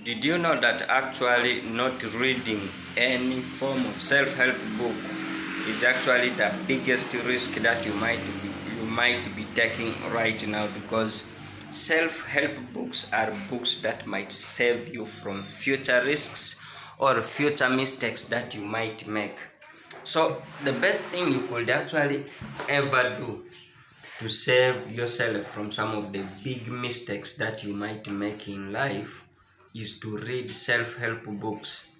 Did you know that actually not reading any form of self-help book is actually the biggest risk that you might be taking right now? Because self-help books are books that might save you from future risks or future mistakes that you might make. So the best thing you could actually ever do to save yourself from some of the big mistakes that you might make in life is to read self-help books.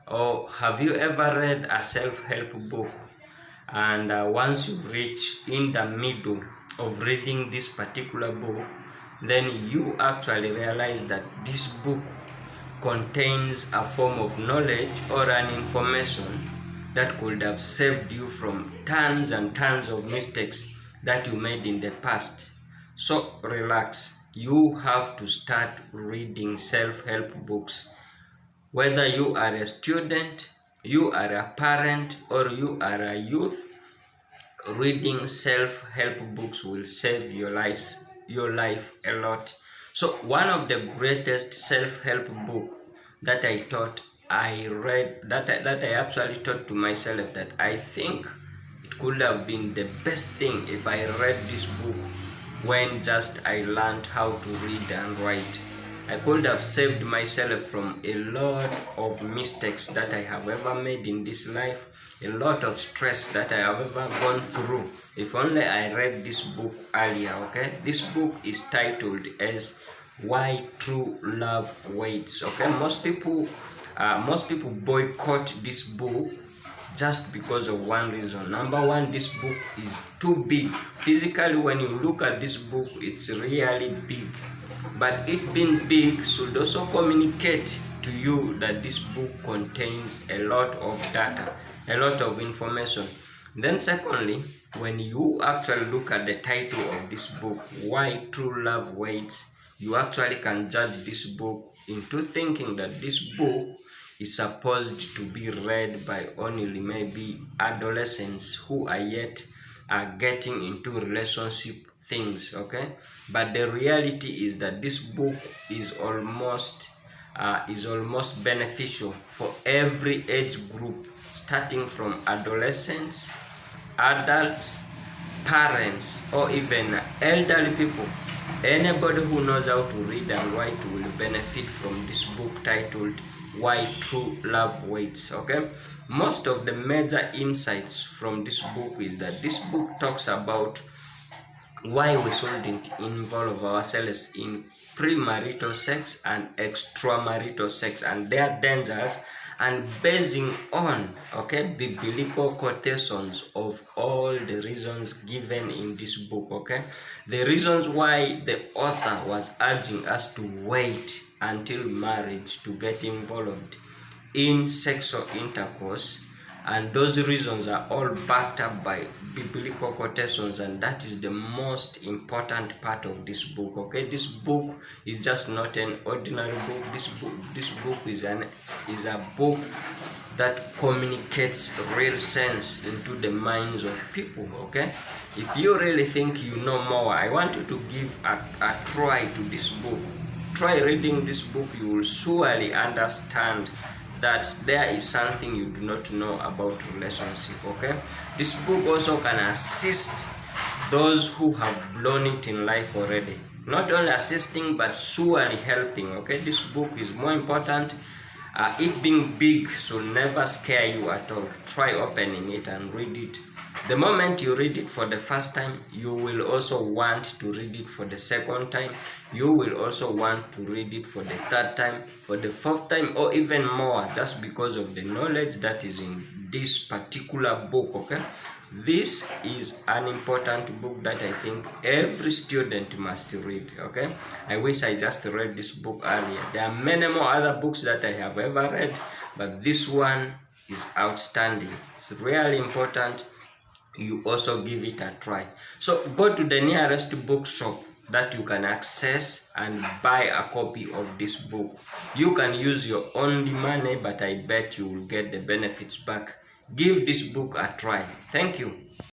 Or have you ever read a self-help book and once you reach in the middle of reading this particular book, then you actually realize that this book contains a form of knowledge or an information that could have saved you from tons and tons of mistakes that you made in the past. So relax. You have to start reading self-help books. Whether you are a student, you are a parent, or you are a youth, reading self-help books will save your life a lot. So one of the greatest self-help book that I read, that I actually thought to myself that I think it could have been the best thing if I read this book when just I learned how to read and write. I could have saved myself from a lot of mistakes that I have ever made in this life, a lot of stress that I have ever gone through, if only I read this book earlier. Okay, this book is titled as Why True Love Waits. Okay, most people boycott this book just because of one reason. Number one, this book is too big. Physically, when you look at this book, it's really big. But it being big should also communicate to you that this book contains a lot of data, a lot of information. Then secondly, when you actually look at the title of this book, Why True Love Waits, you actually can judge this book into thinking that this book is supposed to be read by only maybe adolescents who are yet getting into relationship things. Okay, but the reality is that this book is almost beneficial for every age group, starting from adolescents, adults, parents, or even elderly people. Anybody who knows how to read and write will benefit from this book titled Why True Love Waits. Okay, most of the major insights from this book is that this book talks about why we shouldn't involve ourselves in premarital sex and extramarital sex and their dangers, and basing on biblical quotations of all the reasons given in this book. Okay, the reasons why the author was urging us to wait until marriage to get involved in sexual intercourse, and those reasons are all backed up by biblical quotations, and that is the most important part of this book. Okay, this book is just not an ordinary book. This book is a book that communicates real sense into the minds of people. Okay, if you really think you know more, I want you to give a try to this book. Try reading this book. You will surely understand that there is something you do not know about relationship. Okay, this book also can assist those who have blown it in life already. Not only assisting, but surely helping. Okay, this book is more important. It being big should never scare you at all. Try opening it and read it. The moment you read it for the first time, you will also want to read it for the second time. You will also want to read it for the third time, for the fourth time, or even more, just because of the knowledge that is in this particular book. Okay, this is an important book that I think every student must read. Okay, I wish I just read this book earlier. There are many more other books that I have ever read, but this one is outstanding. It's really important you also give it a try. So go to the nearest bookshop that you can access and buy a copy of this book. You can use your own money, but I bet you will get the benefits back. Give this book a try. Thank you.